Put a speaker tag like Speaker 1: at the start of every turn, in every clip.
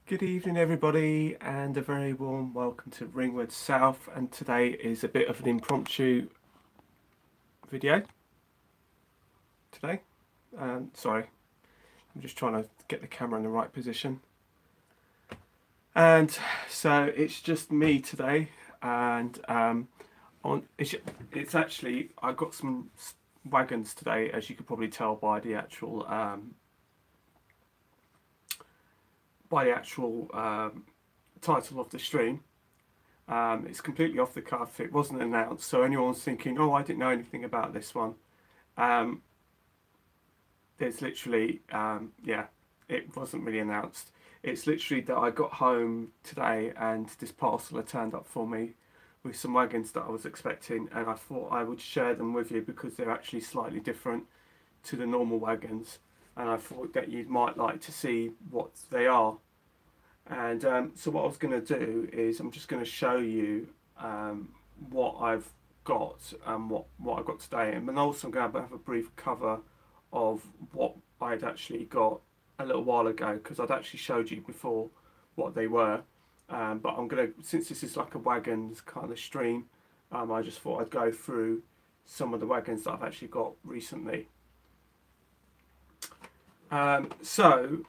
Speaker 1: Good evening everybody and a very warm welcome to Ringwood South, and today is a bit of an impromptu video today. Sorry, I'm just trying to get the camera in the right position. And so it's just me today, and it's actually, I got some wagons today, as you could probably tell by the actual title of the stream. It's completely off the cuff. It wasn't announced, so anyone's thinking, "Oh, I didn't know anything about this one." Um, there's literally, yeah, it wasn't really announced. It's literally that I got home today and this parcel had turned up for me with some wagons that I was expecting, and I thought I would share them with you because they're actually slightly different to the normal wagons, and I thought that you might like to see what they are. And so what I was going to do is I'm just going to show you what I've got and what I got today, and then also I'm going to have a brief cover of what I'd actually got a little while ago, because I'd actually showed you before what they were. But I'm going to, since this is like a wagons kind of stream, I just thought I'd go through some of the wagons that I've actually got recently. So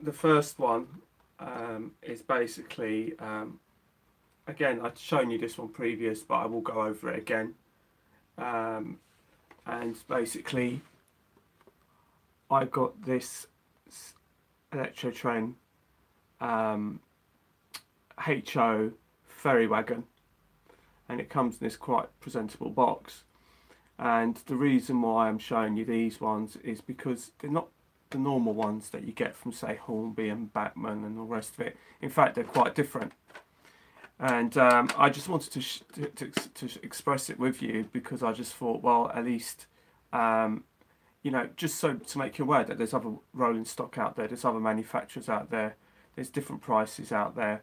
Speaker 1: the first one is basically, again, I'd shown you this one previous, but I will go over it again. And basically, I got this Electrotrain HO ferry wagon, and it comes in this quite presentable box. And the reason why I'm showing you these ones is because they're not the normal ones that you get from, say, Hornby and Bachmann and all the rest of it. In fact, they're quite different. And I just wanted to express it with you, because I just thought, well, at least, you know, just so to make you aware that there's other rolling stock out there, there's other manufacturers out there, there's different prices out there,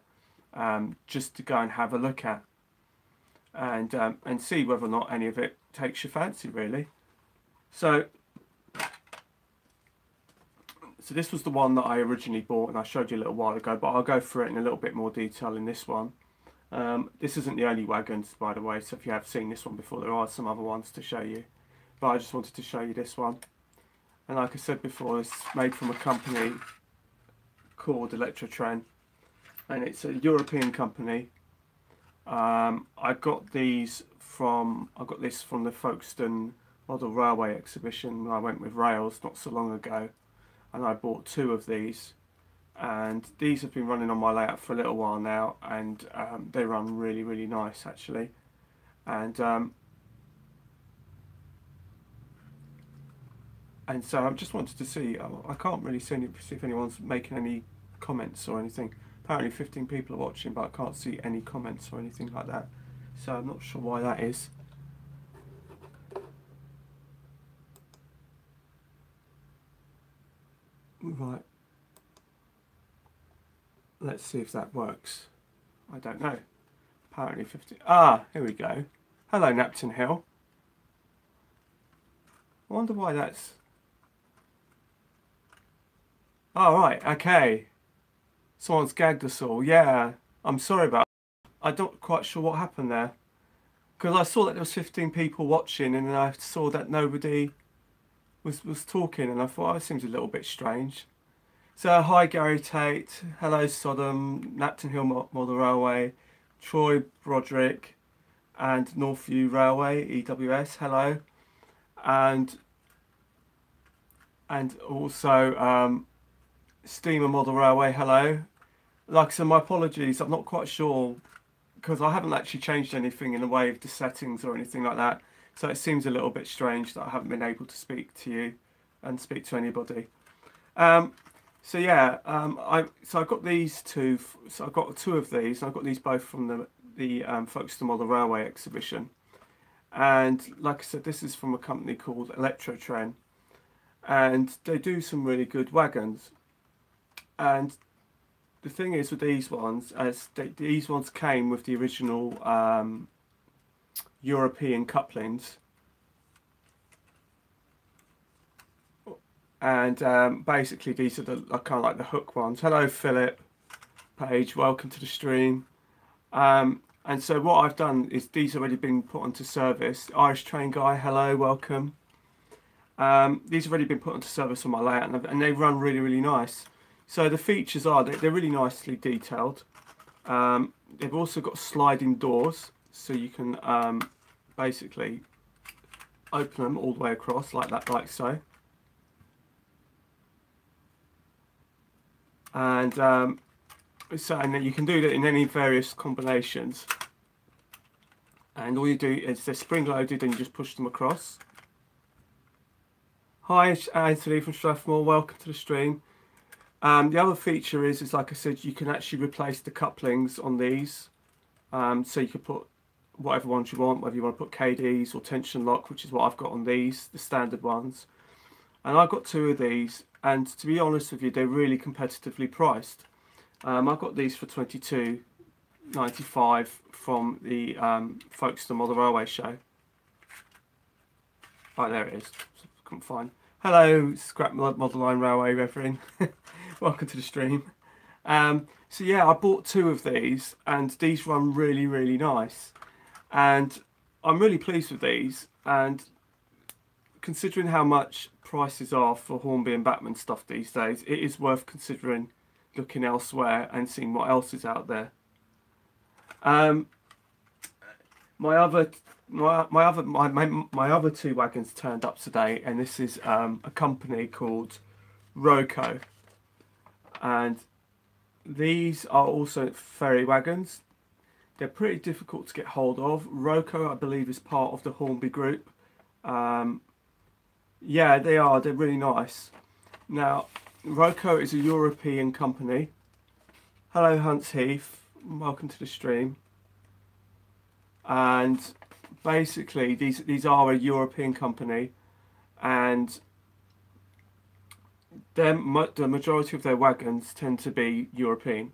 Speaker 1: just to go and have a look at, and see whether or not any of it takes your fancy, really. So this was the one that I originally bought and I showed you a little while ago, but I'll go through it in a little bit more detail in this one. This isn't the only wagons, by the way, so if you have seen this one before, there are some other ones to show you, but I just wanted to show you this one. And like I said before, it's made from a company called Electrotrain, and it's a European company. I got this from the Folkestone Model Railway exhibition when I went with Rails not so long ago, and I bought 2 of these, and these have been running on my layout for a little while now, and they run really nice actually. And so I just wanted to see, I can't really see if anyone's making any comments or anything. Apparently 15 people are watching, but I can't see any comments or anything like that, so I'm not sure why that is. Right, let's see if that works. I don't know. Apparently 15. Here we go. Hello, Napton Hill. I wonder why that's... Oh, right, okay. Someone's gagged us all. Yeah, I'm sorry about that. I'm not quite sure what happened there, because I saw that there was 15 people watching, and then I saw that nobody was talking, and I thought, oh, it seems a little bit strange. So, hi Gary Tate, hello Sodom, Napton Hill Model Railway, Troy Broderick, and Northview Railway, EWS, hello. And also Steamer Model Railway, hello. Like I said, my apologies, I'm not quite sure, because I haven't actually changed anything in the way of the settings or anything like that, so it seems a little bit strange that I haven't been able to speak to you and speak to anybody. So yeah, I got these 2. So I got 2 of these. I got these both from the Folkestone Model Railway exhibition, and like I said, this is from a company called Electrotrain, and they do some really good wagons. And the thing is with these ones, these ones came with the original European couplings, and basically these are the kind of like the hook ones. Hello Philip, page, welcome to the stream. And so what I've done is these have already been put onto service. Irish Train guy, hello, welcome. These have already been put onto service on my layout, and they run really, really nice. So the features are they're really nicely detailed. They've also got sliding doors, so you can basically open them all the way across like that, like so. And and then you can do that in any various combinations. And all you do is they're spring loaded and you just push them across. Hi Anthony from Strathmore, welcome to the stream. The other feature is like I said, you can actually replace the couplings on these. So you can put whatever ones you want, whether you want to put KDs or tension lock, which is what I've got on these, the standard ones. And I've got 2 of these, and to be honest with you, they're really competitively priced. I've got these for £22.95 from the Folkestone Model Railway show. Oh, there it is. Couldn't find. Hello, Scrap Model Line Railway Reverend. Welcome to the stream. So yeah, I bought 2 of these, and these run really, really nice. And I'm really pleased with these. And considering how much prices are for Hornby and Bachmann stuff these days, it is worth considering looking elsewhere and seeing what else is out there. My other 2 wagons turned up today, and this is a company called Roco, and these are also ferry wagons. They're pretty difficult to get hold of. Roco, I believe, is part of the Hornby group. Yeah, they are. They're really nice. Now, Roco is a European company. Hello, Hunts Heath. Welcome to the stream. And basically, these are a European company, and the majority of their wagons tend to be European.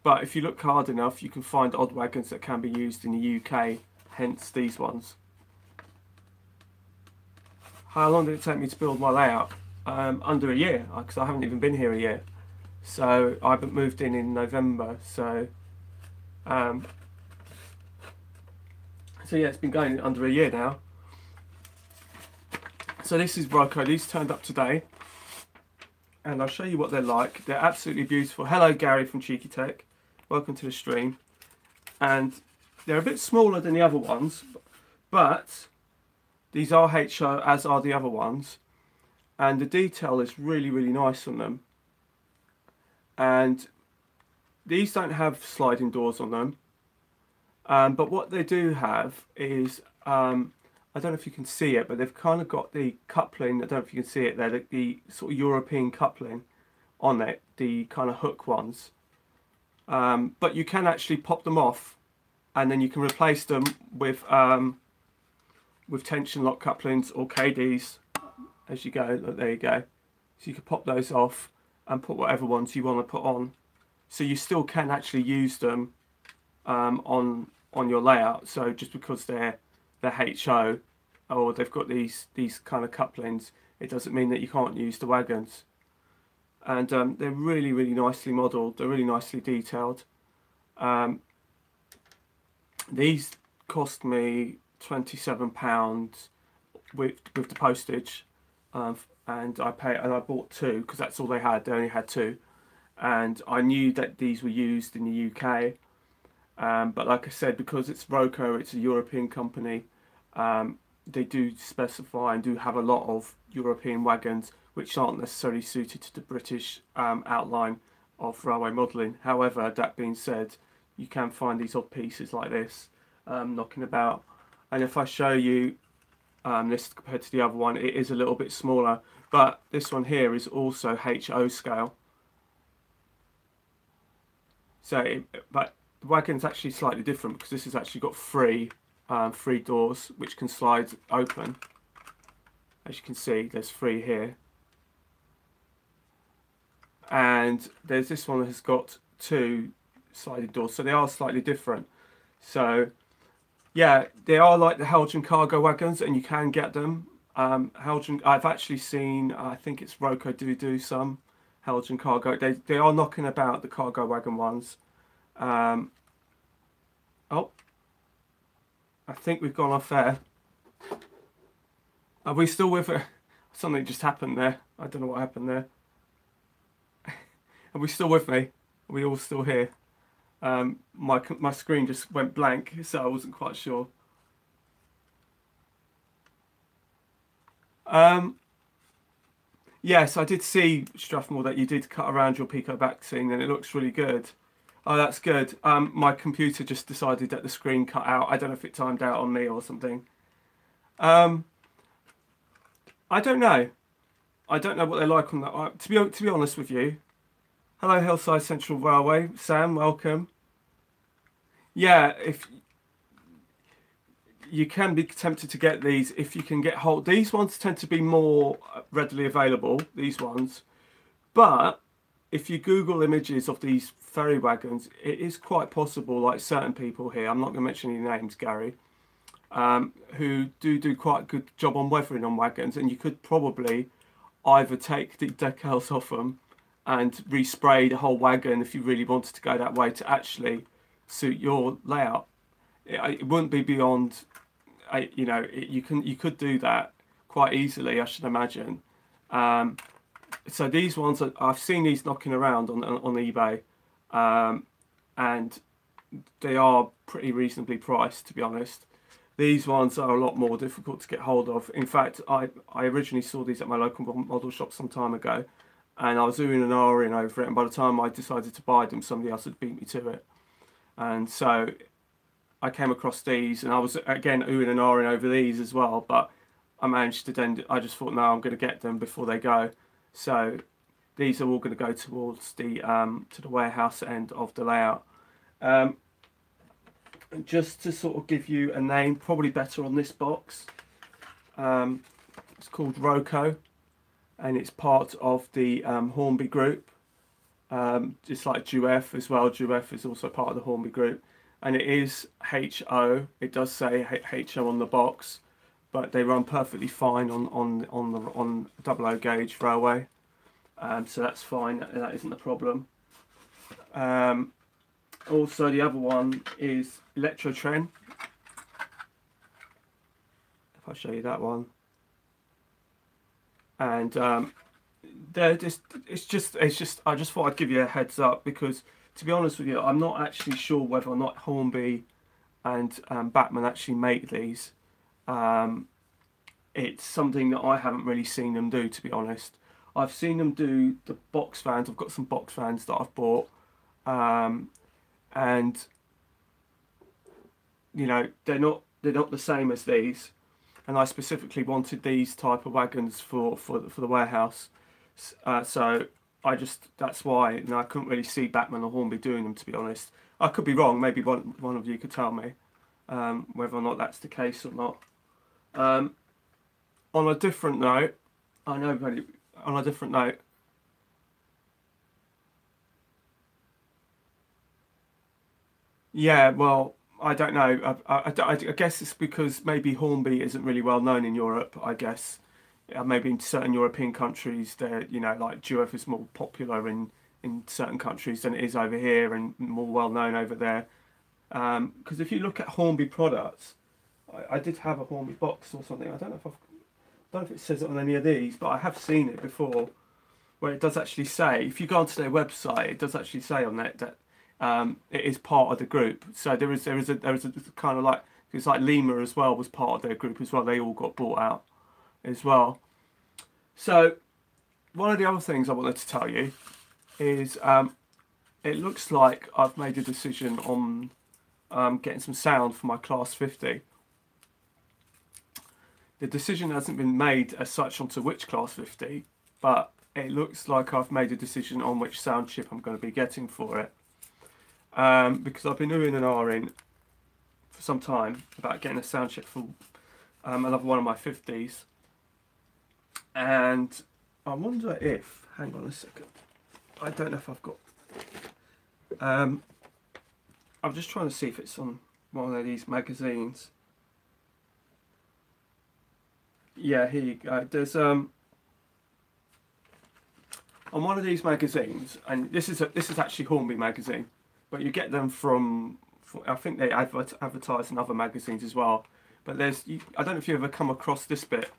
Speaker 1: But if you look hard enough, you can find odd wagons that can be used in the UK, hence these ones. How long did it take me to build my layout? Under a year, because I haven't even been here a year. So I haven't moved in November. So yeah, it's been going under a year now. So this is Roco. These turned up today, and I'll show you what they're like. They're absolutely beautiful. Hello, Gary from Cheeky Tech. Welcome to the stream. And they're a bit smaller than the other ones, but these are HO, as are the other ones. And the detail is really, really nice on them. And these don't have sliding doors on them. But what they do have is, I don't know if you can see it, but they've kind of got the coupling, I don't know if you can see it there, the sort of European coupling on it, the kind of hook ones. But you can actually pop them off, and then you can replace them with tension lock couplings or KDs as you go. Look, there you go. So you can pop those off and put whatever ones you want to put on. So you still can actually use them on your layout. So just because they're HO or they've got these kind of couplings, it doesn't mean that you can't use the wagons. And they're really, really nicely modelled. They're really nicely detailed. These cost me £27 with the postage, and I bought 2 because that's all they had. They only had 2, and I knew that these were used in the UK. But like I said, because it's Roco, it's a European company. They do specify and do have a lot of European wagons which aren't necessarily suited to the British outline of railway modelling. However, that being said, you can find these odd pieces like this knocking about. And if I show you this compared to the other one, it is a little bit smaller, but this one here is also HO scale. So, but the wagon's actually slightly different because this has actually got 3 doors which can slide open. As you can see, there's 3 here. And there's this one that has got 2 sliding doors, so they are slightly different. So yeah, they are like the Helgen cargo wagons, and you can get them. Helgen, I've actually seen, I think it's Roco do some Helgen cargo. They are knocking about, the cargo wagon ones. Oh, I think we've gone off there. Are we still with it? Something just happened there. I don't know what happened there. Are we still with me? Are we all still here? My screen just went blank, so I wasn't quite sure. Yes, I did see, Strathmore, that you did cut around your Pico vaccine, and it looks really good. Oh, that's good. My computer just decided that the screen cut out. I don't know if it timed out on me or something. I don't know. I don't know what they're like on that. To be honest with you. Hello, Hillside Central Railway. Sam, welcome. Yeah, if you can be tempted to get these if you can get hold. These ones tend to be more readily available, these ones. But if you Google images of these ferry wagons, it is quite possible, like certain people here, I'm not going to mention any names, Gary, who do quite a good job on weathering on wagons, and you could probably either take the decals off them and respray the whole wagon if you really wanted to go that way to actually suit your layout. It wouldn't be beyond, you could do that quite easily, I should imagine. So these ones, I've seen these knocking around on eBay, and they are pretty reasonably priced, to be honest. These ones are a lot more difficult to get hold of. In fact, I originally saw these at my local model shop some time ago, and I was oohing and ahhing over it, and by the time I decided to buy them, somebody else had beat me to it. And so I came across these, and I was again oohing and ahhing over these as well, but I managed to then, I just thought, no, I'm going to get them before they go. So these are all going to go towards the to the warehouse end of the layout. Just to sort of give you a name, probably better on this box. It's called Roco, and it's part of the Hornby group. Just like Duef as well. Duef is also part of the Hornby group, and it is HO. It does say HO on the box, but they run perfectly fine on double O gauge railway, so that's fine. That isn't a problem. Also, the other one is Electrotrain. If I show you that one, and they're just it's just I just thought I'd give you a heads up, because to be honest with you, I'm not actually sure whether or not Hornby and Bachmann actually make these. It's something that I haven't really seen them do, to be honest. I've seen them do the box fans. I've got some box fans that I've bought, and you know, they're not the same as these. And I specifically wanted these type of wagons for the warehouse, so that's why, I couldn't really see Bachmann or Hornby doing them, to be honest. I could be wrong. Maybe one of you could tell me whether or not that's the case or not. On a different note, yeah, well, I don't know. I guess it's because maybe Hornby isn't really well known in Europe, I guess. Maybe in certain European countries, they're, like Duef is more popular in certain countries than it is over here, and more well known over there. Because if you look at Hornby products, I did have a Hornby box or something. I don't know if it says it on any of these, but I have seen it before, where it does actually say, if you go onto their website, it does actually say on that it is part of the group. So there is a kind of like, it's like Lima as well was part of their group as well. They all got bought out as well. So one of the other things I wanted to tell you is it looks like I've made a decision on getting some sound for my Class 50. The decision hasn't been made as such onto which Class 50, but it looks like I've made a decision on which sound chip I'm going to be getting for it. Because I've been oohing and ahhing for some time about getting a sound chip for another one of my 50s. And I wonder if, hang on a second, I don't know if I've got, I'm just trying to see if it's on one of these magazines. Yeah, here you go. There's on one of these magazines, and this is actually Hornby magazine, but you get them from I think they advertise in other magazines as well. But I don't know if you ever come across this bit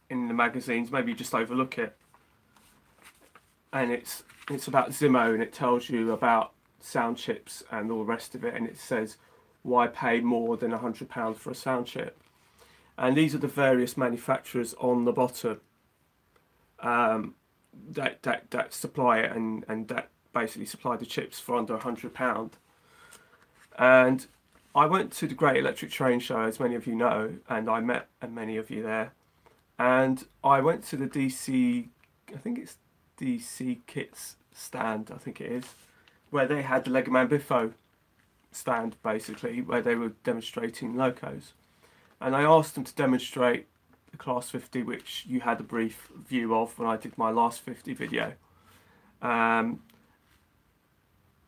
Speaker 1: in the magazines. Maybe you just overlook it, and it's about Zimmo, and it tells you about sound chips and all the rest of it, and it says why pay more than £100 for a sound chip. And these are the various manufacturers on the bottom that supply it and that basically supply the chips for under £100. And I went to the Great Electric Train show, as many of you know, and I met many of you there. And I went to the DC, I think it's DC Kits stand, I think it is, where they had the Legoman Biffo stand, basically, where they were demonstrating locos. And I asked them to demonstrate the Class 50, which you had a brief view of when I did my last 50 video.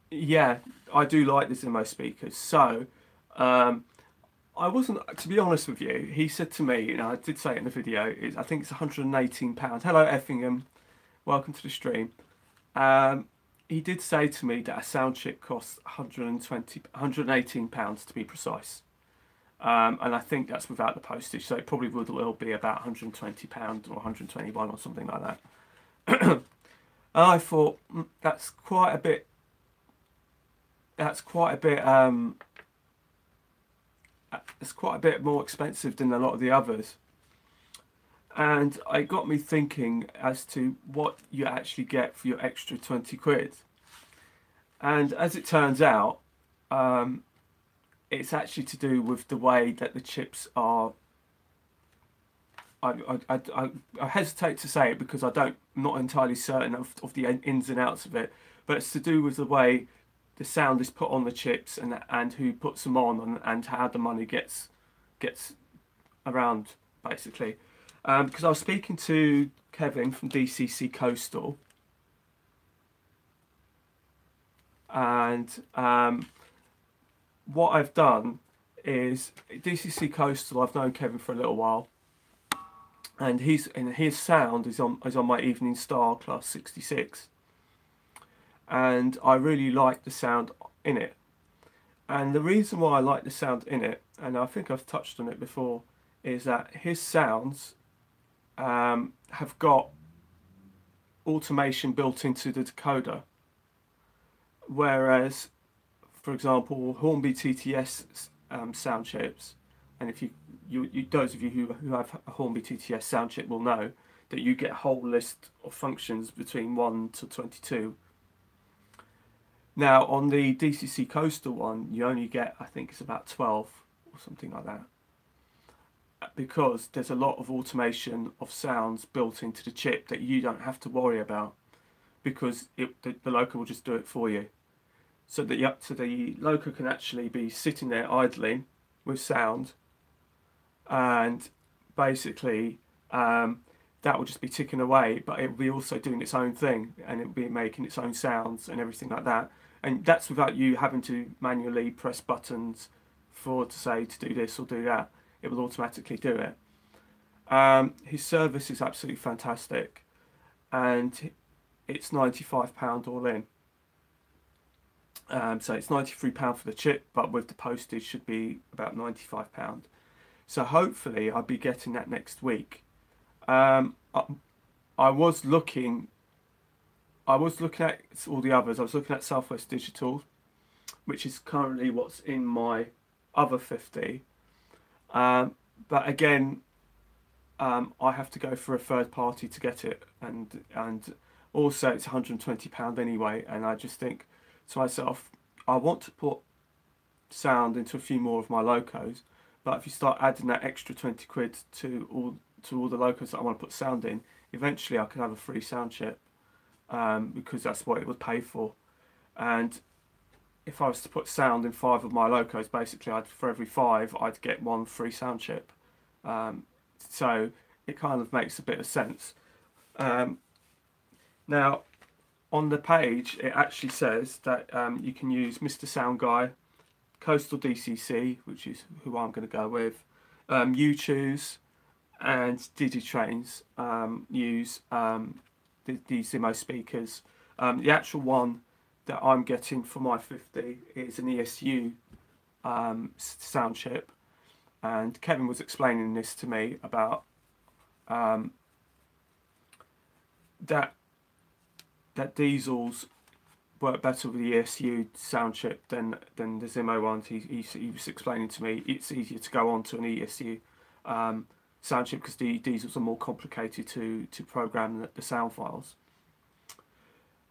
Speaker 1: Yeah, I do like the Zimmo speakers. So, I wasn't, to be honest with you, he said to me, you know, I did say it in the video, I think it's £118. Hello, Effingham. Welcome to the stream. He did say to me that a sound chip costs £118 to be precise. And I think that's without the postage, so it probably will be about £120 or 121 or something like that. And I thought that's quite a bit. It's quite a bit more expensive than a lot of the others. And it got me thinking as to what you actually get for your extra 20 quid. And as it turns out, it's actually to do with the way that the chips are. I hesitate to say it because I'm not entirely certain of the ins and outs of it, but it's to do with the way the sound is put on the chips and who puts them on and how the money gets around, basically. Because I was speaking to Kevin from DCC Coastal, and what I've done is DCC Coastal. I've known Kevin for a little while, and his sound is on my Evening Star Class 66, and I really like the sound in it. And the reason why I like the sound in it, and I think I've touched on it before, is that his sounds have got automation built into the decoder, whereas, for example, Hornby TTS sound chips, and if you those of you who have a Hornby TTS sound chip will know that you get a whole list of functions between 1 to 22. Now on the DCC Coastal one, you only get, I think it's about 12 or something like that, because there's a lot of automation of sounds built into the chip that you don't have to worry about, because the Loco will just do it for you. So the Loco can actually be sitting there idling with sound, and basically that will just be ticking away, but it will be also doing its own thing, and it will be making its own sounds and everything like that. And that's without you having to manually press buttons to say to do this or do that. It will automatically do it. His service is absolutely fantastic, and it's £95 all in. So it's £93 for the chip, but with the postage should be about £95. So hopefully I'll be getting that next week. I was looking at all the others. I was looking at Southwest Digital, which is currently what's in my other 50. But again, I have to go for a third party to get it, and also it's £120 anyway. And I just think to myself, I want to put sound into a few more of my locos, but if you start adding that extra 20 quid to all the locos that I want to put sound in, eventually I could have a free sound chip, because that's what it would pay for. And if I was to put sound in 5 of my locos, basically for every 5 I'd get 1 free sound chip. So it kind of makes a bit of sense. Now on the page it actually says that you can use Mr. Sound Guy, Coastal DCC, which is who I'm going to go with, U-Choose, and Digitrains use the Zimo speakers. The actual one that I'm getting for my 50 is an ESU sound chip, and Kevin was explaining this to me about that diesels work better with the ESU sound chip than the Zimo ones. He was explaining to me it's easier to go on to an ESU sound chip because the diesels are more complicated to program the sound files.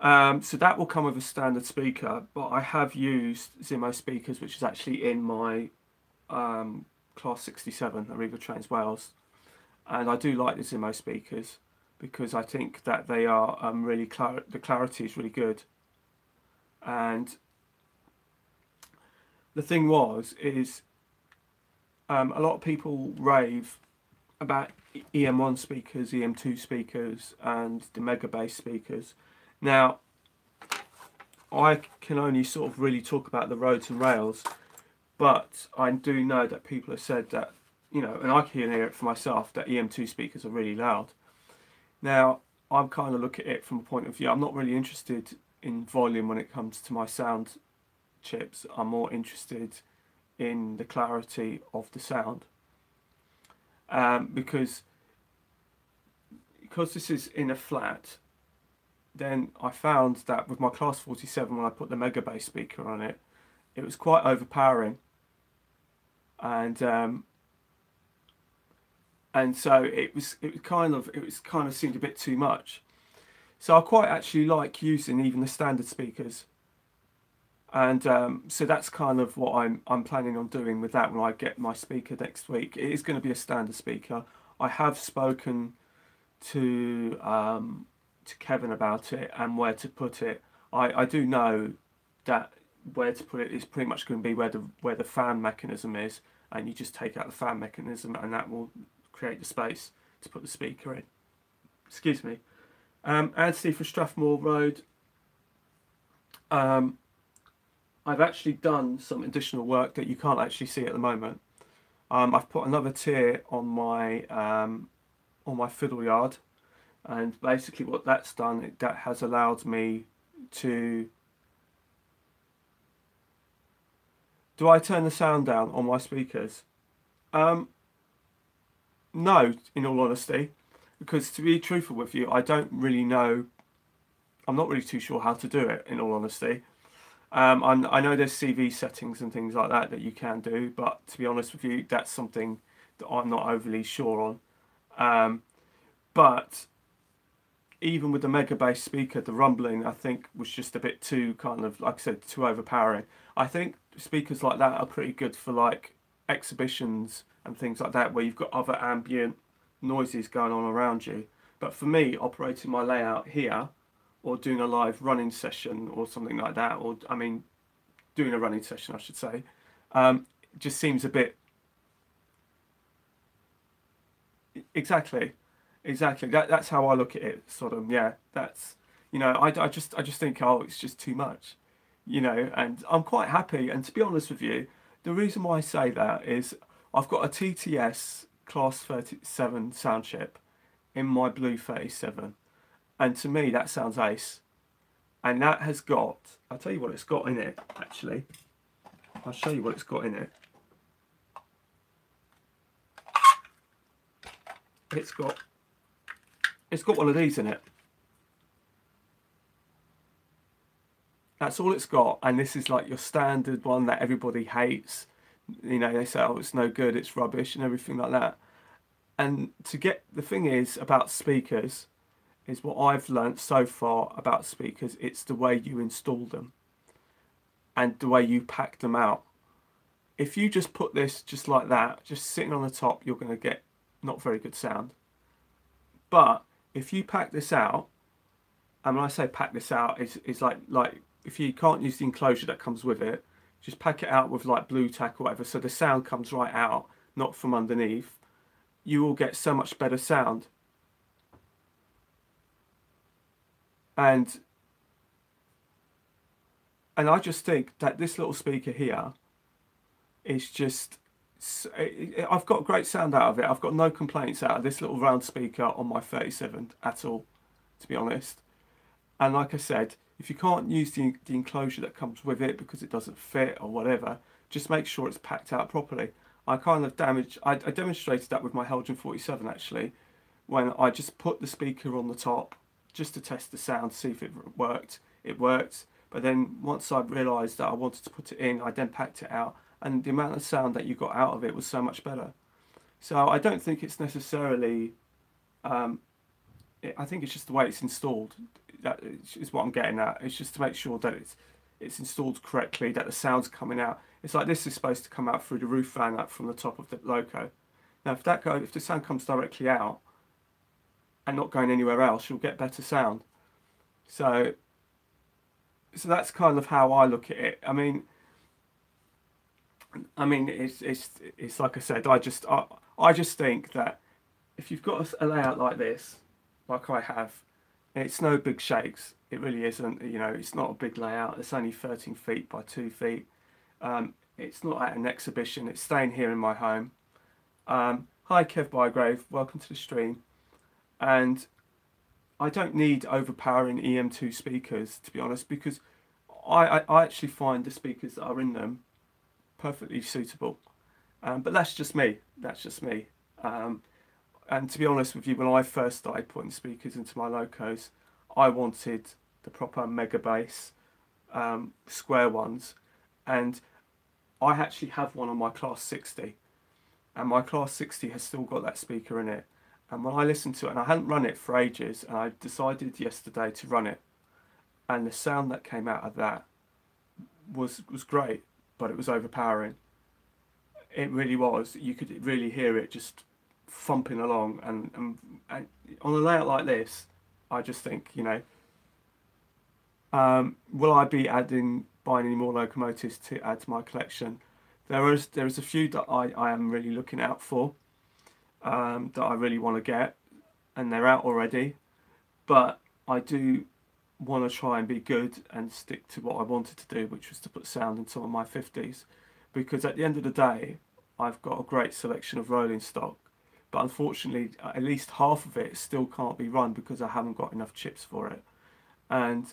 Speaker 1: So that will come with a standard speaker, but I have used Zimo speakers, which is actually in my Class 67 Ringwood Wales, and I do like the Zimo speakers because I think that they are really the clarity is really good. And the thing is a lot of people rave about EM1 speakers, EM2 speakers, and the mega bass speakers. Now, I can only sort of really talk about the roads and rails, but I do know that people have said that, you know, and I can hear it for myself, that EM2 speakers are really loud. Now, I'm kind of look at it from a point of view, I'm not really interested in volume when it comes to my sound chips. I'm more interested in the clarity of the sound. Because this is in a flat, then I found that with my Class 47, when I put the mega bass speaker on it, it was quite overpowering, and so it kind of seemed a bit too much. So I quite actually like using even the standard speakers, and so that's kind of what I'm planning on doing with that when I get my speaker next week. It is going to be a standard speaker. I have spoken to Kevin about it and where to put it. I do know that where to put it is pretty much going to be where the fan mechanism is, and you just take out the fan mechanism and that will create the space to put the speaker in. Excuse me. Anthony for Strathmore Road. I've actually done some additional work that you can't actually see at the moment. I've put another tier on my fiddle yard, and basically what that's done, that has allowed me to... Do I turn the sound down on my speakers? No, in all honesty, because to be truthful with you, I don't really know. I'm not really too sure how to do it, in all honesty. I know there's CV settings and things like that you can do, but to be honest with you, that's something that I'm not overly sure on. But even with the mega bass speaker, the rumbling I think was just a bit too kind of, like I said, too overpowering. I think speakers like that are pretty good for like exhibitions and things like that, where you've got other ambient noises going on around you. But for me, operating my layout here, or doing a live running session or something like that, or I mean, doing a running session, I should say, just seems a bit... Exactly. That's how I look at it. Sort of, yeah. That's, you know, I just think, oh, it's just too much, you know. And I'm quite happy. And to be honest with you, the reason why I say that is I've got a TTS Class 37 sound chip in my Blue 37, and to me that sounds ace. And that has got, I'll tell you what it's got in it. Actually, I'll show you what it's got in it. It's got one of these in it. That's all it's got, and this is like your standard one that everybody hates. You know, they say, oh, it's no good, it's rubbish and everything like that. And the thing is about speakers, is what I've learnt so far about speakers, it's the way you install them and the way you pack them out. If you just put this just like that, just sitting on the top, you're going to get not very good sound. But if you pack this out, and when I say pack this out, it's like if you can't use the enclosure that comes with it, just pack it out with like blue tack or whatever, so the sound comes right out, not from underneath. You will get so much better sound. And I just think that this little speaker here is just... I've got great sound out of it. I've got no complaints out of this little round speaker on my 37 at all. to be honest. And like I said, if you can't use the enclosure that comes with it because it doesn't fit or whatever, just make sure it's packed out properly. I demonstrated that with my Helgen 47 actually, when I just put the speaker on the top just to test the sound, see if it worked. It worked, but then once I realised that I wanted to put it in, I then packed it out, and the amount of sound that you got out of it was so much better. So I don't think it's necessarily, I think it's just the way it's installed. That is what I'm getting at. It's just to make sure that it's installed correctly, that the sound's coming out. It's like this is supposed to come out through the roof fan up from the top of the Loco. Now if the sound comes directly out and not going anywhere else, you'll get better sound. So that's kind of how I look at it. I mean it's like I said, I just think that if you've got a layout like this, like I have, it's no big shakes. It really isn't. You know, it's not a big layout. It's only 13 feet by 2 feet. It's not at an exhibition. It's staying here in my home. Hi Kev Bygrave, welcome to the stream. And I don't need overpowering EM2 speakers, to be honest, because I actually find the speakers that are in them perfectly suitable. But that's just me. That's just me. And to be honest with you, when I first started putting speakers into my Locos, I wanted the proper mega bass square ones, and I actually have one on my Class 60, and my Class 60 has still got that speaker in it. And when I listened to it, and I hadn't run it for ages, and I decided yesterday to run it, and the sound that came out of that was great, but it was overpowering. It really was. You could really hear it just thumping along, and on a layout like this, I just think, you know, will I be buying any more locomotives to add to my collection? There is a few that I am really looking out for, that I really want to get, and they're out already, but I do want to try and be good and stick to what I wanted to do, which was to put sound in some of my 50s, because at the end of the day, I've got a great selection of rolling stock, but unfortunately at least half of it still can't be run because I haven't got enough chips for it. And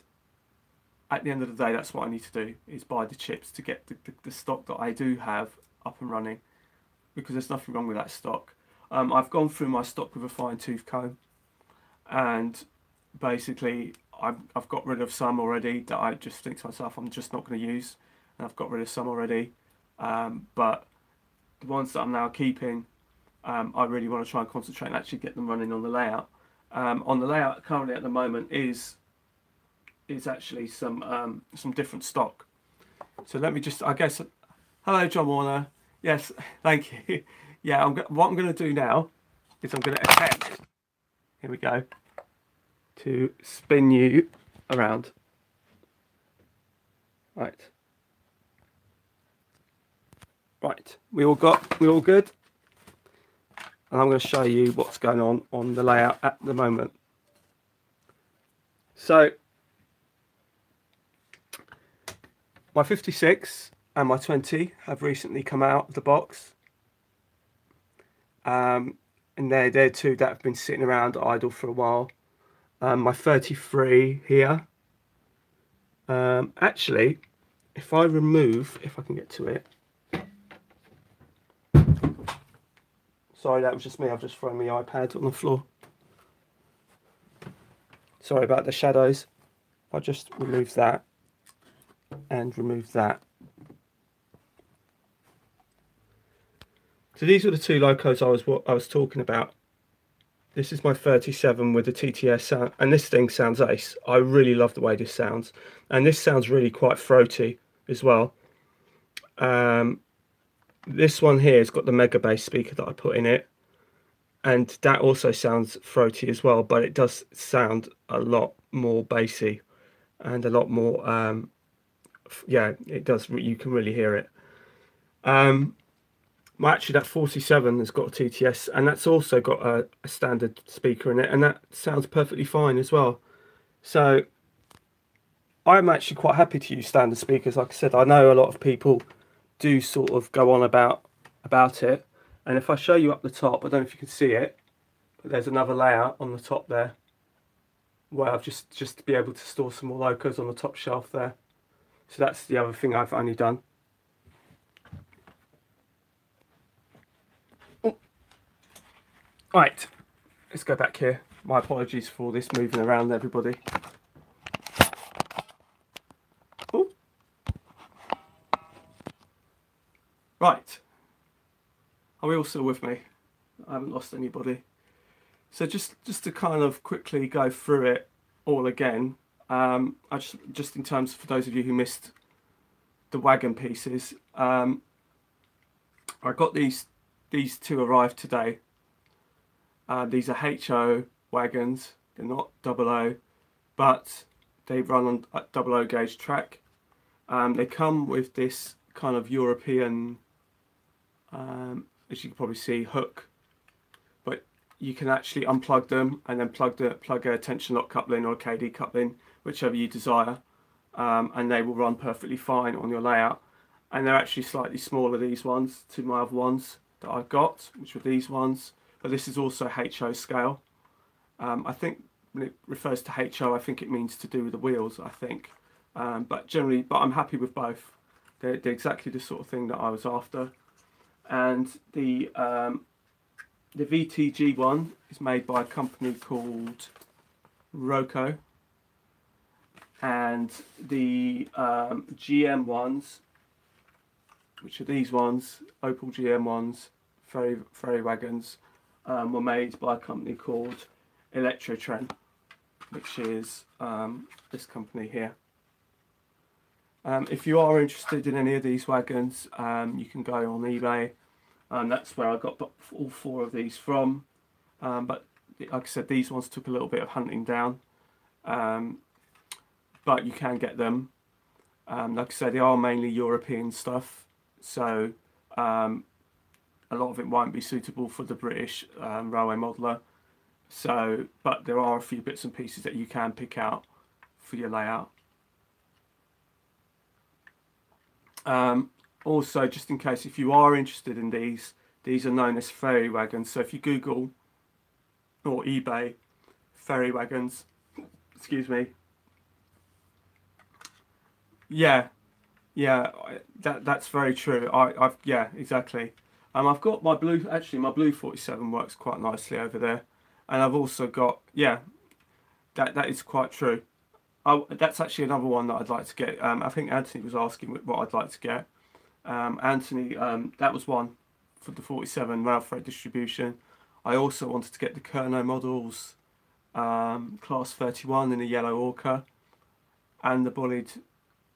Speaker 1: at the end of the day, that's what I need to do, is buy the chips to get the stock that I do have up and running, because there's nothing wrong with that stock. I've gone through my stock with a fine tooth comb, and basically I've got rid of some already that I just think to myself I'm just not going to use, and I've got rid of some already, but the ones that I'm now keeping, I really want to try and concentrate and actually get them running on the layout. On the layout currently at the moment is actually some different stock. So let me just, I guess, hello John Warner. Yes, thank you. Yeah, what I'm going to do now is I'm going to attempt, here we go, to spin you around. Right. Right, we all good? And I'm going to show you what's going on the layout at the moment. So my 56 and my 20 have recently come out of the box. And they're two that have been sitting around idle for a while. My 33 here. Actually, if I can get to it. Sorry, that was just me. I've just thrown my iPad on the floor. Sorry about the shadows. I'll just remove that and remove that. So these are the two locos I was talking about. This is my 37 with the TTS sound, and this thing sounds ace. I really love the way this sounds, and this sounds really quite throaty as well. This one here has got the mega bass speaker that I put in it, and that also sounds throaty as well, but it does sound a lot more bassy and a lot more yeah, it does, you can really hear it. Actually that 47 has got a TTS, and that's also got a standard speaker in it, and that sounds perfectly fine as well. So I'm actually quite happy to use standard speakers. Like I said, I know a lot of people do sort of go on about it, and if I show you up the top, I don't know if you can see it, but there's another layout on the top there well, just to be able to store some more Locos on the top shelf there. So that's the other thing I've only done. Oh. Right, let's go back here. My apologies for this moving around, everybody. Oh. Right, are we all still with me? I haven't lost anybody. So just to kind of quickly go through it all again. I just in terms for those of you who missed the wagon pieces, I got these two arrived today. These are HO wagons. They're not 00, but they run on a 00 gauge track. They come with this kind of European, as you can probably see, hook, but you can actually unplug them and then plug a tension lock coupling or a KD coupling, whichever you desire, and they will run perfectly fine on your layout. And they're actually slightly smaller, these ones, to my other ones that I've got, which were these ones, but this is also HO scale. I think when it refers to HO, I think it means to do with the wheels, I think. But I'm happy with both. They're exactly the sort of thing that I was after. And the VTG one is made by a company called Roco. And the GM ones, which are these ones, Opel GM ones, ferry wagons, were made by a company called Electrotrain, which is this company here. If you are interested in any of these wagons, you can go on eBay. That's where I got all 4 of these from. But like I said, these ones took a little bit of hunting down. But you can get them. Like I said, they are mainly European stuff, so a lot of it won't be suitable for the British railway modeller. So, but there are a few bits and pieces that you can pick out for your layout. Also, just in case, if you are interested in these are known as ferry wagons. So if you Google or eBay ferry wagons, excuse me. Yeah, that's very true. Yeah, exactly. I've got my blue. Actually, my blue 47 works quite nicely over there, and I've also got, yeah, that is quite true. That's actually another one that I'd like to get. I think Anthony was asking what I'd like to get. Anthony, that was one for the 47 rail freight distribution. I also wanted to get the Kerno models, class 31 in the yellow orca, and the bullied.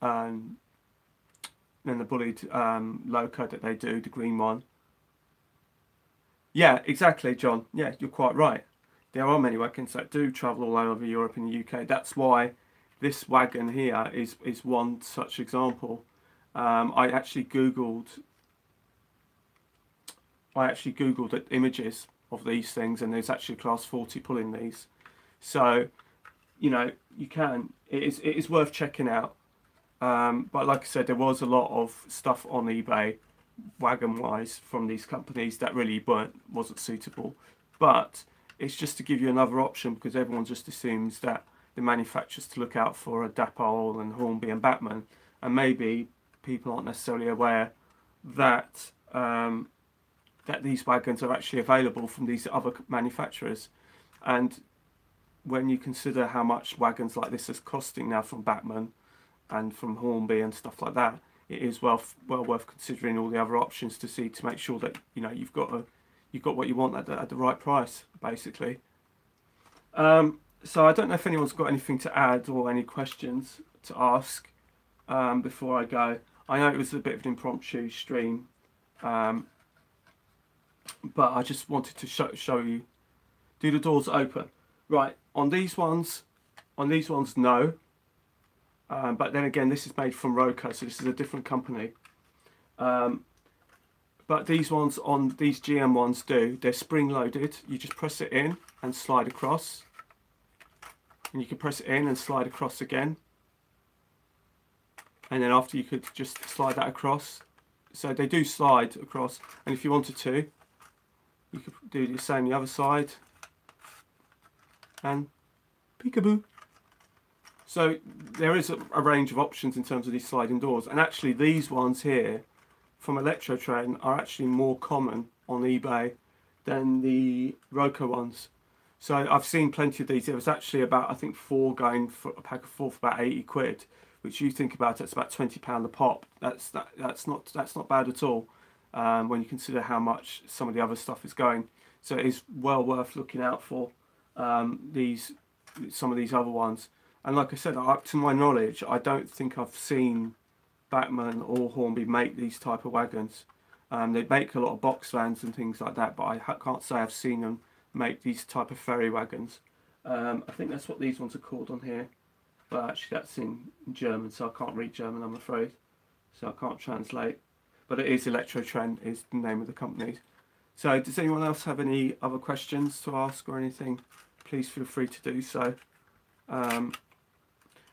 Speaker 1: Then the bullied Loco that they do, the green one. Yeah, exactly, John. Yeah, you're quite right. There are many wagons that do travel all over Europe and the UK. That's why this wagon here is one such example. I actually googled images of these things, and there's actually a class 40 pulling these. So, you know, it is worth checking out. But like I said, there was a lot of stuff on eBay, wagon-wise, from these companies that really wasn't suitable. But it's just to give you another option, because everyone just assumes that the manufacturers to look out for are Dapol and Hornby and Batman, and maybe people aren't necessarily aware that that these wagons are actually available from these other manufacturers. And when you consider how much wagons like this is costing now from Batman and from Hornby and stuff like that, it is well worth considering all the other options to make sure that you've got what you want at the right price, basically. So I don't know if anyone's got anything to add or any questions to ask before I go. I know it was a bit of an impromptu stream, but I just wanted to show you. Do the doors open? Right, on these ones, no. But then again, this is made from Roco, so this is a different company. But these ones, on these GM ones, they're spring loaded. You just press it in and slide across, and you can press it in and slide across again, and then after you could just slide that across. So they do slide across, and if you wanted to, you could do the same the other side, and Peekaboo. So there is a range of options in terms of these sliding doors, and actually these ones here from Electrotrain are actually more common on eBay than the Roco ones. So I've seen plenty of these. There was actually about, I think, 4 going for a pack of 4 for about 80 quid, which you think about it, it's about £20 a pop. That's not bad at all when you consider how much some of the other stuff is going. So it is well worth looking out for some of these other ones. And like I said, up to my knowledge, I don't think I've seen Bachmann or Hornby make these type of wagons. They make a lot of box vans and things like that, but I can't say I've seen them make these type of ferry wagons. I think that's what these ones are called on here, but actually that's in German, so I can't read German, I'm afraid, so I can't translate. But it is Electrotrain is the name of the company. So does anyone else have any other questions to ask or anything? Please feel free to do so.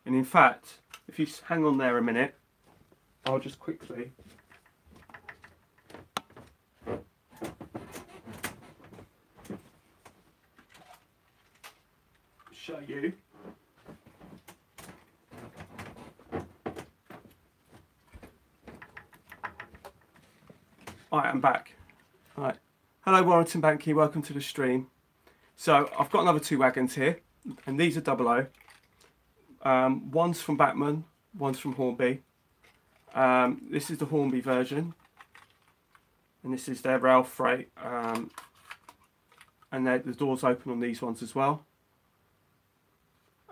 Speaker 1: And in fact, if you hang on there a minute, I'll just quickly show you. Alright, I'm back. Alright. Hello Warrington Banky, welcome to the stream. So I've got another 2 wagons here, and these are 00. One's from Bachmann, one's from Hornby. This is the Hornby version, and this is their rail freight, and the doors open on these ones as well.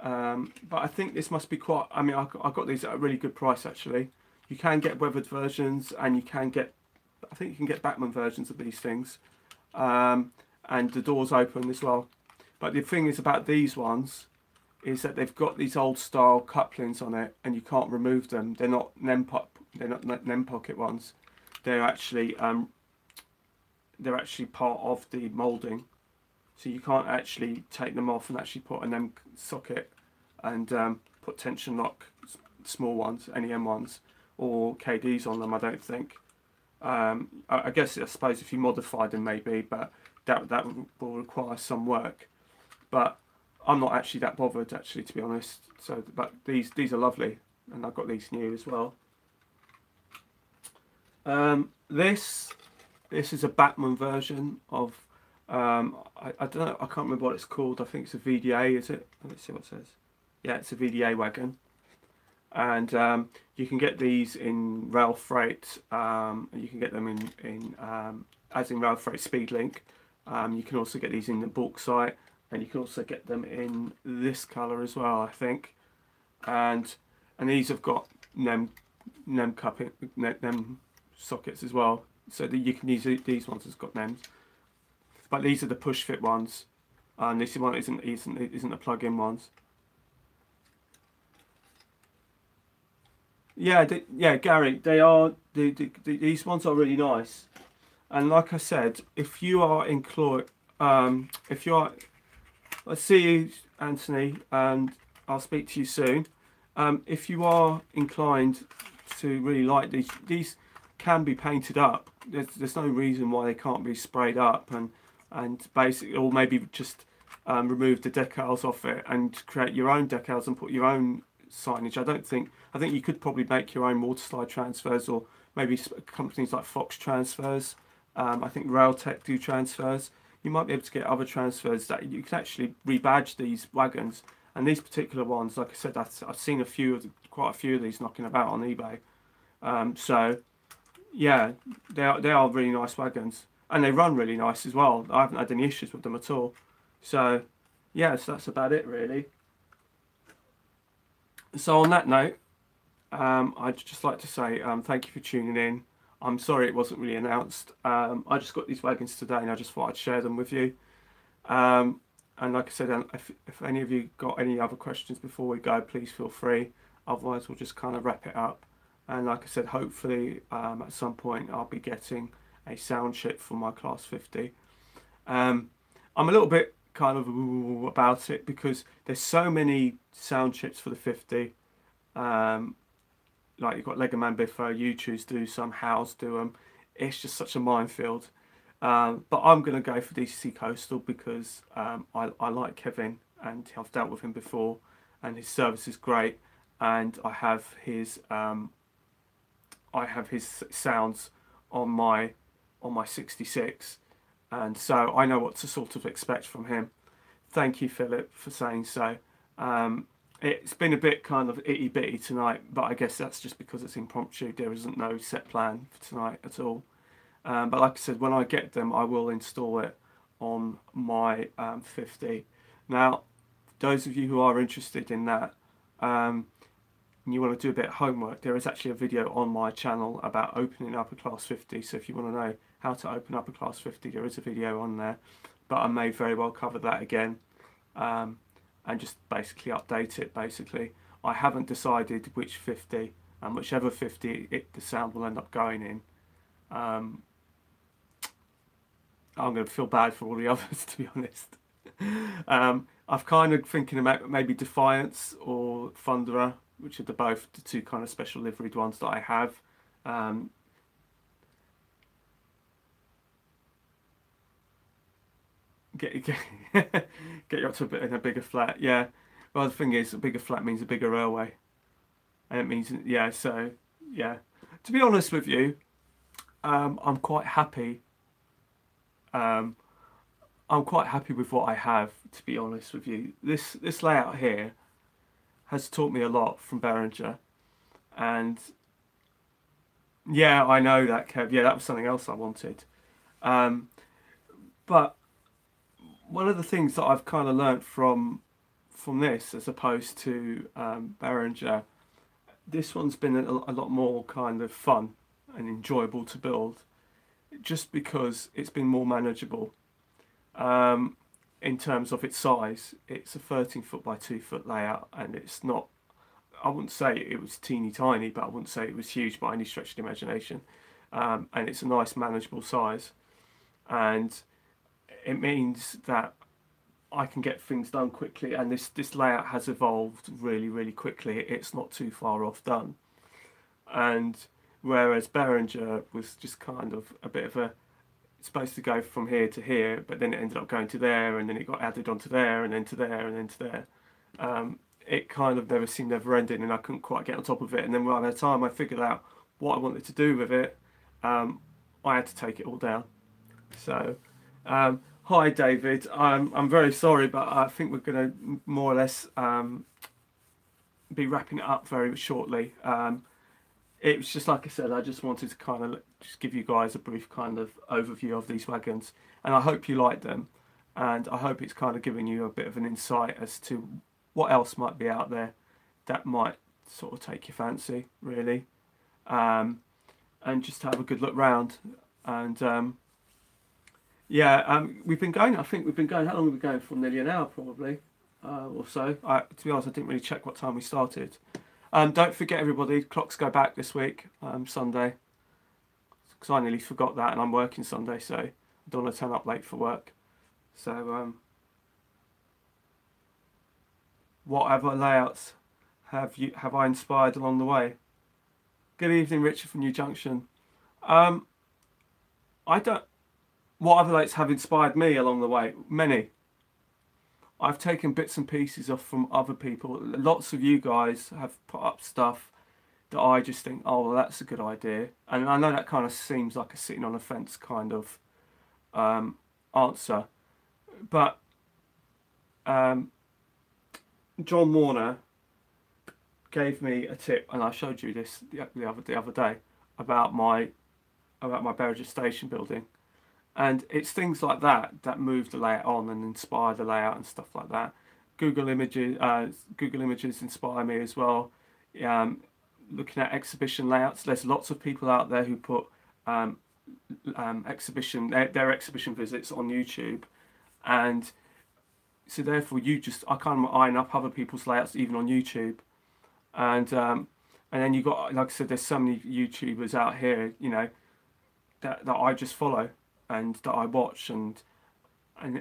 Speaker 1: But I think this must be quite, I mean, I got these at a really good price actually. You can get weathered versions, and you can get, I think you can get Bachmann versions of these things, and the doors open as well. But the thing is about these ones is that they've got these old style couplings on it, and you can't remove them. They're not nem pocket ones. They're actually part of the moulding, so you can't actually take them off and actually put a nem socket and put tension lock small ones, NEM ones, or KDs on them. I don't think. I guess I suppose if you modify them maybe, but that will require some work. But I'm not actually that bothered actually, to be honest. So, but these are lovely, and I've got these new as well. This is a Bachmann version of I don't know, I can't remember what it's called. I think it's a VDA, is it? Let's see what it says. Yeah, it's a VDA wagon, and you can get these in rail freight. You can get them in as in rail freight Speedlink. You can also get these in the bauxite. And you can also get them in this colour as well, I think. And these have got nem sockets as well, so that you can use these ones has got NEMs. But these are the push fit ones, and this one isn't the plug-in ones. Yeah, Gary, they are these ones are really nice. And like I said, if you are let's see you, Anthony, and I'll speak to you soon. If you are inclined to really like these can be painted up. There's no reason why they can't be sprayed up and basically, or maybe just remove the decals off it and create your own decals and put your own signage. I think you could probably make your own waterslide transfers, or maybe companies like Fox Transfers. I think Railtech do transfers. You might be able to get other transfers that you can actually rebadge these wagons. And these particular ones, like I said, I've seen quite a few of these knocking about on eBay. So yeah, they are really nice wagons, and they run really nice as well. I haven't had any issues with them at all. So yeah, so that's about it really. So on that note, I'd just like to say thank you for tuning in. I'm sorry it wasn't really announced. I just got these wagons today, and I just thought I'd share them with you. And like I said, if any of you got any other questions before we go, please feel free. Otherwise, we'll just kind of wrap it up. And like I said, hopefully at some point I'll be getting a sound chip for my Class 50. I'm a little bit kind of about it because there's so many sound chips for the 50. Like you've got Lego Man Biffo, U-Choose do some, House do them. It's just such a minefield. But I'm going to go for DCC Coastal because I like Kevin, and I've dealt with him before, and his service is great, and I have his sounds on my 66, and so I know what to sort of expect from him. Thank you, Philip, for saying so. It's been a bit kind of itty bitty tonight, but I guess that's just because it's impromptu. There isn't no set plan for tonight at all. But like I said, when I get them, I will install it on my 50. Now, those of you who are interested in that, and you want to do a bit of homework, there is actually a video on my channel about opening up a Class 50. So if you want to know how to open up a Class 50, there is a video on there. But I may very well cover that again, and just basically update it. Basically, I haven't decided which 50, and whichever 50 the sound will end up going in. I'm going to feel bad for all the others, to be honest. I've kind of thinking about maybe Defiance or Thunderer, which are the two kind of special liveried ones that I have. Get you up to a bigger flat, yeah. Well, the thing is, a bigger flat means a bigger railway, and it means, yeah. So, yeah. To be honest with you, I'm quite happy. I'm quite happy with what I have. To be honest with you, this layout here has taught me a lot from Behringer, and yeah, I know that, Kev. Yeah, that was something else I wanted. But one of the things that I've kind of learnt from this, as opposed to Behringer, this one's been a lot more kind of fun and enjoyable to build, just because it's been more manageable. In terms of its size, it's a 13-foot by 2-foot layout, and it's not, I wouldn't say it was teeny tiny, but I wouldn't say it was huge by any stretch of the imagination. And it's a nice manageable size, and it means that I can get things done quickly, and this layout has evolved really quickly. It's not too far off done. And whereas Behringer was just kind of a bit of a, supposed to go from here to here, but then it ended up going to there, and then it got added onto there, and then to there, and then to there. It kind of never seemed never ending, and I couldn't quite get on top of it. And then by the time I figured out what I wanted to do with it, I had to take it all down. So, hi David, I'm very sorry, but I think we're going to more or less be wrapping it up very shortly. It was just like I said, I just wanted to kind of just give you guys a brief kind of overview of these wagons, and I hope you like them, and I hope it's kind of giving you a bit of an insight as to what else might be out there that might sort of take your fancy, really, and just have a good look round. And yeah, we've been going, I think we've been going, how long have we been going for? Nearly an hour probably, or so. To be honest, I didn't really check what time we started. Don't forget, everybody, clocks go back this week, Sunday, because I nearly forgot that, and I'm working Sunday, so I don't want to turn up late for work. So, what other layouts have I inspired along the way? Good evening, Richard from New Junction. What other layouts have inspired me along the way? Many. I've taken bits and pieces off from other people. Lots of you guys have put up stuff that I just think, oh, well, that's a good idea. And I know that kind of seems like a sitting on a fence kind of answer. But John Warner gave me a tip, and I showed you this the other day, about my Behringer station building. And it's things like that move the layout on and inspire the layout and stuff like that. Google Images inspire me as well. Looking at exhibition layouts, there's lots of people out there who put their exhibition visits on YouTube, and so therefore I kind of iron up other people's layouts even on YouTube, and then you got, like I said, there's so many YouTubers out here, you know, that I just follow and that I watch, and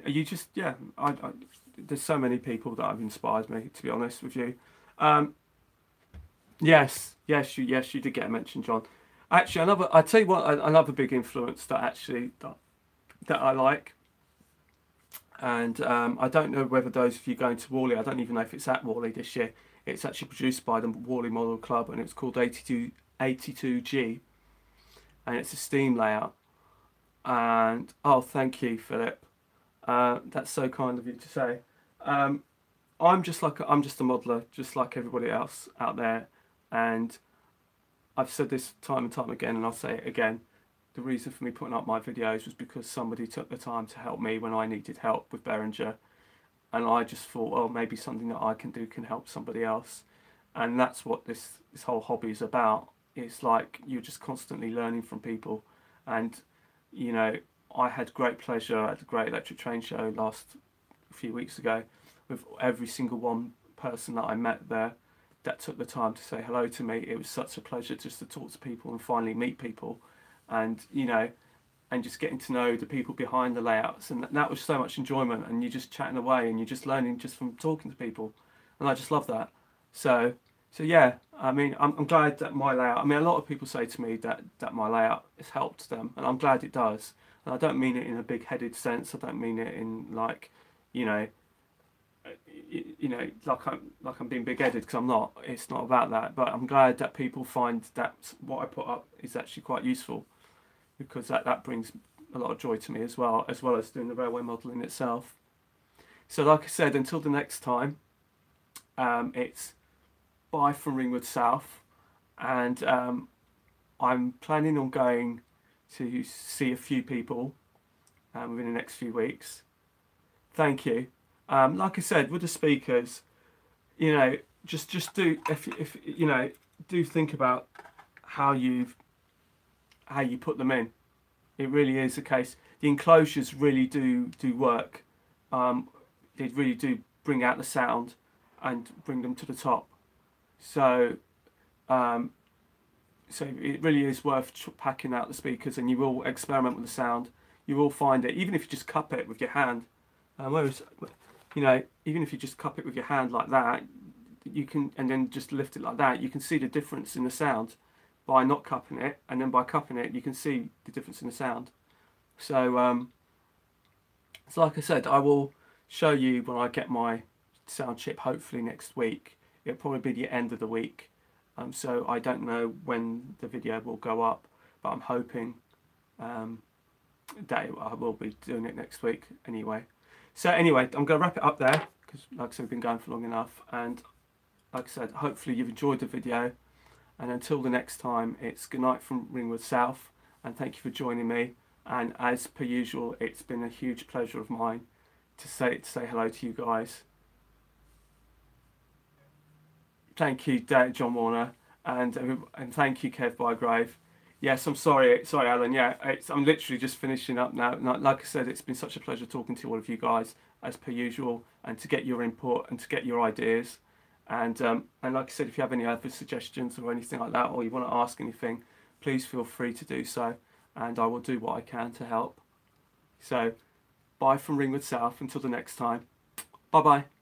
Speaker 1: you just, yeah, there's so many people that have inspired me, to be honest with you. Yes, you did get a mention, John. Actually, I tell you what, another big influence that I like, And I don't know whether those of you going to Whalley, I don't even know if it's at Whalley this year. It's actually produced by the Whalley Model Club, and it's called 82G, and it's a steam layout. And oh, thank you, Philip. That's so kind of you to say. I'm just a modeler, just like everybody else out there, and I've said this time and time again, and I'll say it again. The reason for me putting up my videos was because somebody took the time to help me when I needed help with Behringer, and I just thought, oh, maybe something that I can do can help somebody else, and that's what this whole hobby is about. It's like you're just constantly learning from people, and you know, I had great pleasure at the Great Electric Train show last few weeks ago with every single one person that I met there that took the time to say hello to me. It was such a pleasure just to talk to people and finally meet people, and you know, and just getting to know the people behind the layouts, and that was so much enjoyment, and you're just chatting away and you're just learning just from talking to people, and I just love that. So yeah, I mean, I'm glad that my layout, I mean, a lot of people say to me that my layout has helped them, and I'm glad it does. And I don't mean it in a big-headed sense. I don't mean it in like, you know, like I'm being big-headed, because I'm not. It's not about that. But I'm glad that people find that what I put up is actually quite useful, because that brings a lot of joy to me as well as doing the railway modelling itself. So like I said, until the next time, it's bye from Ringwood South, and I'm planning on going to see a few people within the next few weeks. Thank you. Like I said, with the speakers, you know, just do, if you know, do think about how you put them in. It really is a case. The enclosures really do work. They really do bring out the sound and bring them to the top. So so it really is worth packing out the speakers, and you will experiment with the sound. You will find it, even if you just cup it with your hand. Whereas, you know, even if you just cup it with your hand like that, you can, and then just lift it like that, you can see the difference in the sound by not cupping it, and then by cupping it, you can see the difference in the sound. So, so like I said, I will show you when I get my sound chip, hopefully next week. It'll probably be the end of the week. So I don't know when the video will go up, but I'm hoping that I will be doing it next week anyway. So anyway, I'm going to wrap it up there, because like I said, we've been going for long enough, and like I said, hopefully you've enjoyed the video, and until the next time, it's good night from Ringwood South, and thank you for joining me, and as per usual, it's been a huge pleasure of mine to say hello to you guys. Thank you, John Warner, and thank you, Kev Bygrave. Yes, I'm sorry, Alan. Yeah, I'm literally just finishing up now. Like I said, it's been such a pleasure talking to all of you guys, as per usual, and to get your input and to get your ideas. And like I said, if you have any other suggestions or anything like that, or you want to ask anything, please feel free to do so, and I will do what I can to help. So, bye from Ringwood South until the next time. Bye bye.